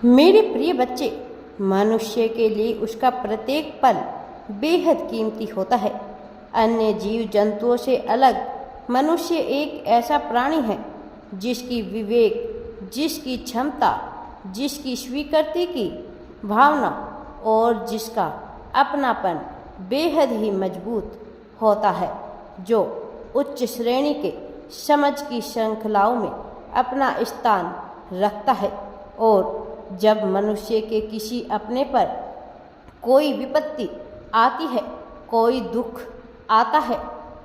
मेरे प्रिय बच्चे, मनुष्य के लिए उसका प्रत्येक पल बेहद कीमती होता है। अन्य जीव जंतुओं से अलग मनुष्य एक ऐसा प्राणी है जिसकी विवेक, जिसकी क्षमता, जिसकी स्वीकृति की भावना और जिसका अपनापन बेहद ही मजबूत होता है, जो उच्च श्रेणी के समझ की श्रृंखलाओं में अपना स्थान रखता है। और जब मनुष्य के किसी अपने पर कोई विपत्ति आती है, कोई दुख आता है,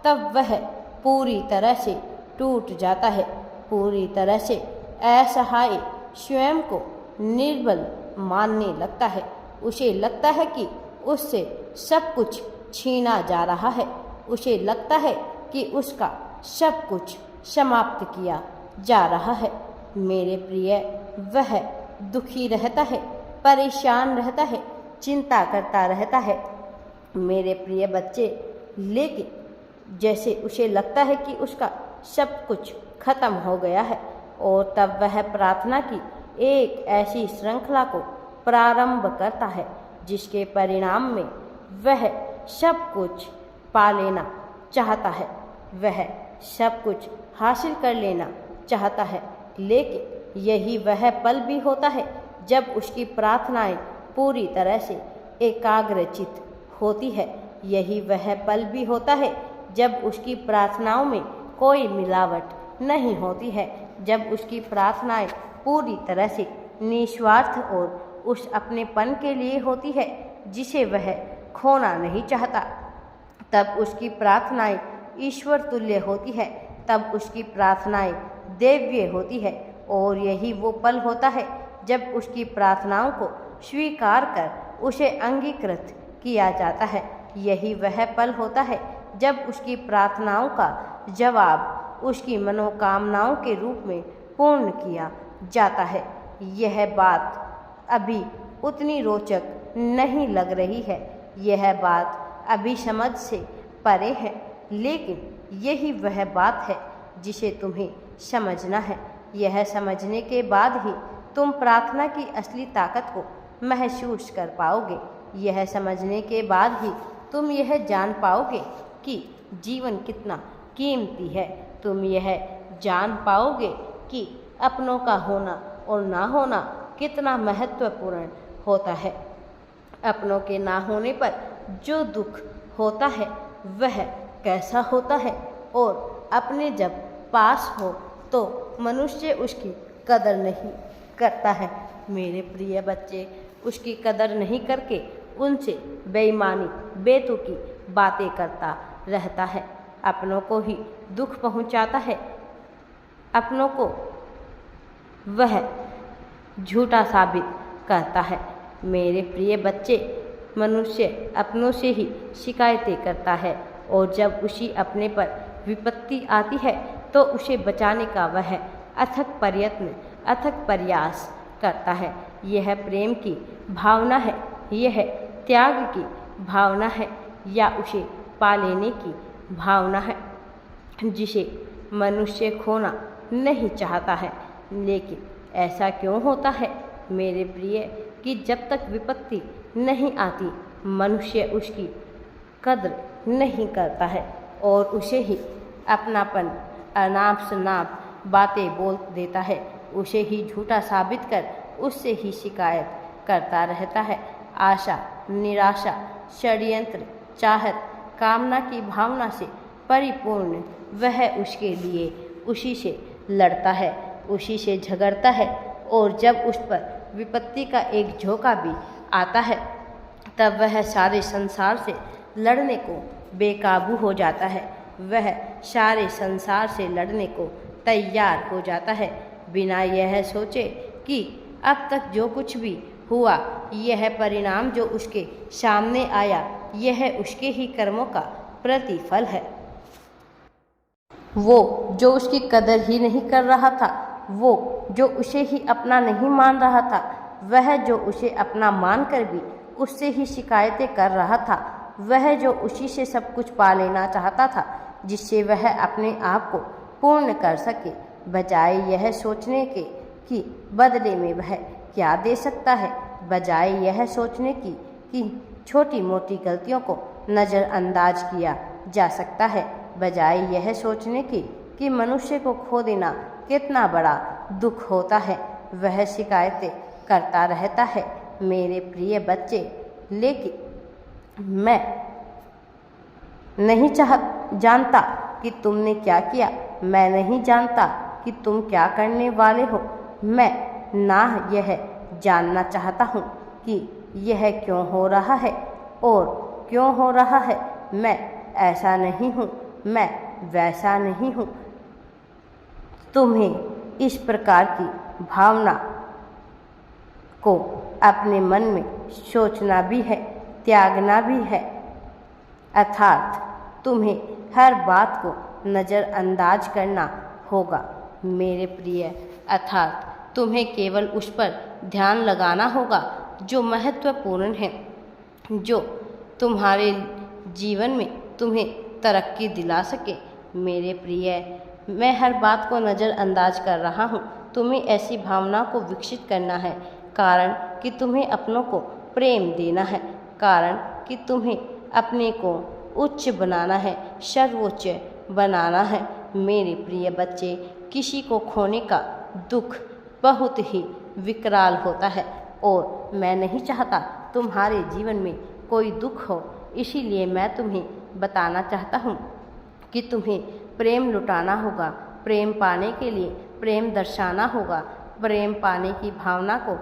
तब वह पूरी तरह से टूट जाता है, पूरी तरह से असहाय, स्वयं को निर्बल मानने लगता है। उसे लगता है कि उससे सब कुछ छीना जा रहा है, उसे लगता है कि उसका सब कुछ समाप्त किया जा रहा है। मेरे प्रिय, वह दुखी रहता है, परेशान रहता है, चिंता करता रहता है मेरे प्रिय बच्चे। लेकिन जैसे उसे लगता है कि उसका सब कुछ खत्म हो गया है, और तब वह प्रार्थना की एक ऐसी श्रृंखला को प्रारंभ करता है जिसके परिणाम में वह सब कुछ पा लेना चाहता है, वह सब कुछ हासिल कर लेना चाहता है। लेकिन यही वह पल भी होता है जब उसकी प्रार्थनाएं पूरी तरह से एकाग्रचित होती है। यही वह पल भी होता है जब उसकी प्रार्थनाओं में कोई मिलावट नहीं होती है, जब उसकी प्रार्थनाएं पूरी तरह से निस्वार्थ और उस अपनेपन के लिए होती है जिसे वह खोना नहीं चाहता। तब उसकी प्रार्थनाएं ईश्वर तुल्य होती है, तब उसकी प्रार्थनाएं दिव्य होती है। और यही वो पल होता है जब उसकी प्रार्थनाओं को स्वीकार कर उसे अंगीकृत किया जाता है। यही वह पल होता है जब उसकी प्रार्थनाओं का जवाब उसकी मनोकामनाओं के रूप में पूर्ण किया जाता है। यह बात अभी उतनी रोचक नहीं लग रही है, यह बात अभी समझ से परे है, लेकिन यही वह बात है जिसे तुम्हें समझना है। यह समझने के बाद ही तुम प्रार्थना की असली ताकत को महसूस कर पाओगे। यह समझने के बाद ही तुम यह जान पाओगे कि जीवन कितना कीमती है। तुम यह जान पाओगे कि अपनों का होना और ना होना कितना महत्वपूर्ण होता है। अपनों के ना होने पर जो दुख होता है वह कैसा होता है, और अपने जब पास हो तो मनुष्य उसकी कदर नहीं करता है। मेरे प्रिय बच्चे, उसकी कदर नहीं करके उनसे बेईमानी, बेतुकी बातें करता रहता है, अपनों को ही दुख पहुंचाता है, अपनों को वह झूठा साबित करता है। मेरे प्रिय बच्चे, मनुष्य अपनों से ही शिकायतें करता है, और जब उसी अपने पर विपत्ति आती है तो उसे बचाने का वह अथक प्रयत्न, अथक प्रयास करता है। यह प्रेम की भावना है, यह त्याग की भावना है, या उसे पा लेने की भावना है जिसे मनुष्य खोना नहीं चाहता है। लेकिन ऐसा क्यों होता है मेरे प्रिय कि जब तक विपत्ति नहीं आती मनुष्य उसकी कद्र नहीं करता है और उसे ही अपनापन अनाप शनाप बातें बोल देता है, उसे ही झूठा साबित कर उससे ही शिकायत करता रहता है। आशा, निराशा, षड्यंत्र, चाहत, कामना की भावना से परिपूर्ण वह उसके लिए उसी से लड़ता है, उसी से झगड़ता है, और जब उस पर विपत्ति का एक झोंका भी आता है तब वह सारे संसार से लड़ने को बेकाबू हो जाता है। वह सारे संसार से लड़ने को तैयार हो जाता है, बिना यह सोचे कि अब तक जो कुछ भी हुआ, यह परिणाम जो उसके सामने आया, यह उसके ही कर्मों का प्रतिफल है। वो जो उसकी कदर ही नहीं कर रहा था, वो जो उसे ही अपना नहीं मान रहा था, वह जो उसे अपना मानकर भी उससे ही शिकायतें कर रहा था, वह जो उसी से सब कुछ पा लेना चाहता था जिससे वह अपने आप को पूर्ण कर सके, बजाय यह सोचने के कि बदले में वह क्या दे सकता है, बजाय यह सोचने की कि छोटी मोटी गलतियों को नज़रअंदाज किया जा सकता है, बजाय यह सोचने की कि मनुष्य को खो देना कितना बड़ा दुख होता है, वह शिकायतें करता रहता है। मेरे प्रिय बच्चे, लेकिन मैं नहीं जानता कि तुमने क्या किया, मैं नहीं जानता कि तुम क्या करने वाले हो। मैं ना यह जानना चाहता हूँ कि यह क्यों हो रहा है और क्यों हो रहा है। मैं ऐसा नहीं हूँ, मैं वैसा नहीं हूँ। तुम्हें इस प्रकार की भावना को अपने मन में सोचना भी है, त्यागना भी है, अर्थात तुम्हें हर बात को नज़रअंदाज करना होगा मेरे प्रिय, अर्थात तुम्हें केवल उस पर ध्यान लगाना होगा जो महत्वपूर्ण है, जो तुम्हारे जीवन में तुम्हें तरक्की दिला सके। मेरे प्रिय, मैं हर बात को नज़रअंदाज कर रहा हूँ। तुम्हें ऐसी भावना को विकसित करना है, कारण कि तुम्हें अपनों को प्रेम देना है, कारण कि तुम्हें अपने को उच्च बनाना है, सर्वोच्च बनाना है। मेरे प्रिय बच्चे, किसी को खोने का दुख बहुत ही विकराल होता है और मैं नहीं चाहता तुम्हारे जीवन में कोई दुख हो, इसीलिए मैं तुम्हें बताना चाहता हूँ कि तुम्हें प्रेम लुटाना होगा। प्रेम पाने के लिए प्रेम दर्शाना होगा। प्रेम पाने की भावना को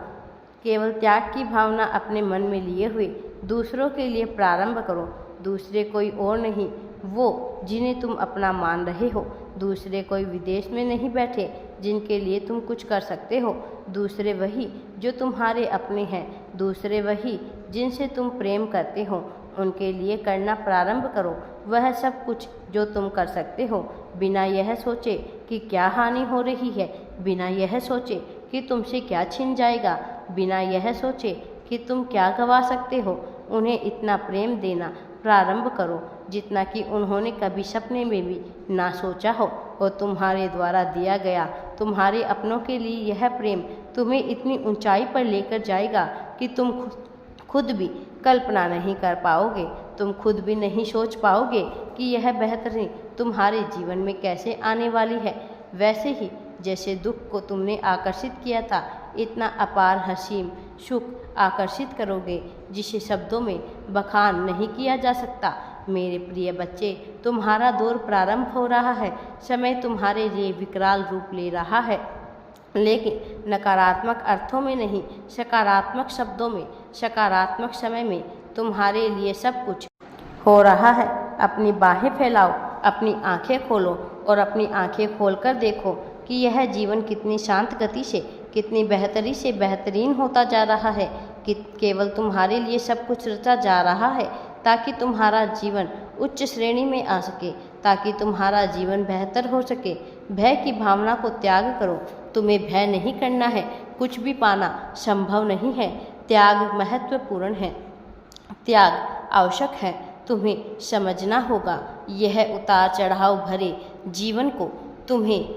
केवल त्याग की भावना अपने मन में लिए हुए दूसरों के लिए प्रारंभ करो। दूसरे कोई और नहीं, वो जिन्हें तुम अपना मान रहे हो। दूसरे कोई विदेश में नहीं बैठे जिनके लिए तुम कुछ कर सकते हो। दूसरे वही जो तुम्हारे अपने हैं। दूसरे वही जिनसे तुम प्रेम करते हो, उनके लिए करना प्रारंभ करो वह सब कुछ जो तुम कर सकते हो, बिना यह सोचे कि क्या हानि हो रही है, बिना यह सोचे कि तुमसे क्या छिन जाएगा, बिना यह सोचे कि तुम क्या गवा सकते हो। उन्हें इतना प्रेम देना प्रारंभ करो जितना कि उन्होंने कभी सपने में भी ना सोचा हो, और तुम्हारे द्वारा दिया गया तुम्हारे अपनों के लिए यह प्रेम तुम्हें इतनी ऊंचाई पर लेकर जाएगा कि तुम खुद भी कल्पना नहीं कर पाओगे। तुम खुद भी नहीं सोच पाओगे कि यह बेहतरीन तुम्हारे जीवन में कैसे आने वाली है। वैसे ही जैसे दुख को तुमने आकर्षित किया था, इतना अपार हसीन सुख आकर्षित करोगे जिसे शब्दों में बखान नहीं किया जा सकता। मेरे प्रिय बच्चे, तुम्हारा दौर प्रारंभ हो रहा है। समय तुम्हारे लिए विकराल रूप ले रहा है, लेकिन नकारात्मक अर्थों में नहीं, सकारात्मक शब्दों में, सकारात्मक समय में तुम्हारे लिए सब कुछ हो रहा है। अपनी बाहें फैलाओ, अपनी आंखें खोलो और अपनी आंखें खोलकर देखो कि यह जीवन कितनी शांत गति से, कितनी बेहतरी से बेहतरीन होता जा रहा है, कि केवल तुम्हारे लिए सब कुछ रचा जा रहा है ताकि तुम्हारा जीवन उच्च श्रेणी में आ सके, ताकि तुम्हारा जीवन बेहतर हो सके। भय की भावना को त्याग करो। तुम्हें भय नहीं करना है, कुछ भी पाना संभव नहीं है। त्याग महत्वपूर्ण है, त्याग आवश्यक है। तुम्हें समझना होगा यह उतार चढ़ाव भरे जीवन को तुम्हें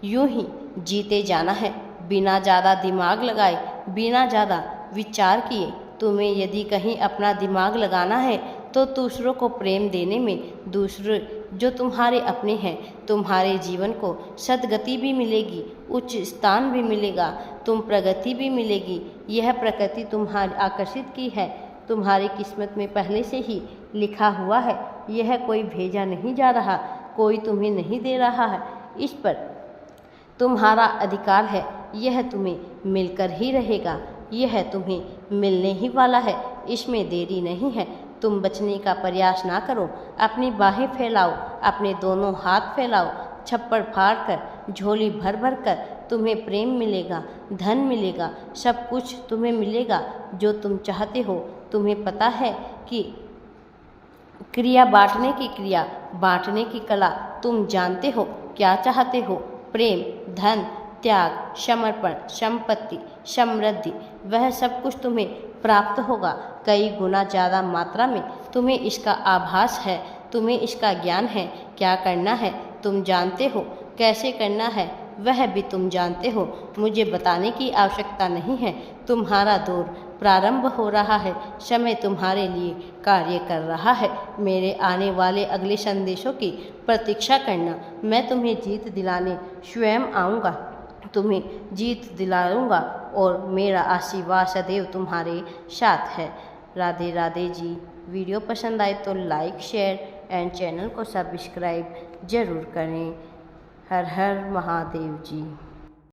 यूं ही जीते जाना है, बिना ज़्यादा दिमाग लगाए, बिना ज़्यादा विचार किए। तुम्हें यदि कहीं अपना दिमाग लगाना है तो दूसरों को प्रेम देने में, दूसरे जो तुम्हारे अपने हैं, तुम्हारे जीवन को सद्गति भी मिलेगी, उच्च स्थान भी मिलेगा, तुम प्रगति भी मिलेगी। यह प्रकृति तुम्हारी आकर्षित की है, तुम्हारी किस्मत में पहले से ही लिखा हुआ है। यह कोई भेजा नहीं जा रहा, कोई तुम्हें नहीं दे रहा है, इस पर तुम्हारा अधिकार है। यह तुम्हें मिलकर ही रहेगा, यह तुम्हें मिलने ही वाला है, इसमें देरी नहीं है। तुम बचने का प्रयास ना करो, अपनी बाहें फैलाओ, अपने दोनों हाथ फैलाओ, छप्पड़ फाड़ कर, झोली भर भर कर तुम्हें प्रेम मिलेगा, धन मिलेगा, सब कुछ तुम्हें मिलेगा जो तुम चाहते हो। तुम्हें पता है कि क्रिया बांटने की क्रिया, बांटने की कला तुम जानते हो। क्या चाहते हो? प्रेम, धन, त्याग, समर्पण, संपत्ति, समृद्धि, वह सब कुछ तुम्हें प्राप्त होगा कई गुना ज़्यादा मात्रा में। तुम्हें इसका आभास है, तुम्हें इसका ज्ञान है। क्या करना है तुम जानते हो, कैसे करना है वह भी तुम जानते हो। मुझे बताने की आवश्यकता नहीं है। तुम्हारा दौर प्रारंभ हो रहा है। समय तुम्हारे लिए कार्य कर रहा है। मेरे आने वाले अगले संदेशों की प्रतीक्षा करना। मैं तुम्हें जीत दिलाने स्वयं आऊँगा, तुम्हें जीत दिलाऊंगा और मेरा आशीर्वाद सदैव तुम्हारे साथ है। राधे राधे जी। वीडियो पसंद आए तो लाइक, शेयर एंड चैनल को सब्सक्राइब जरूर करें। हर हर महादेव जी।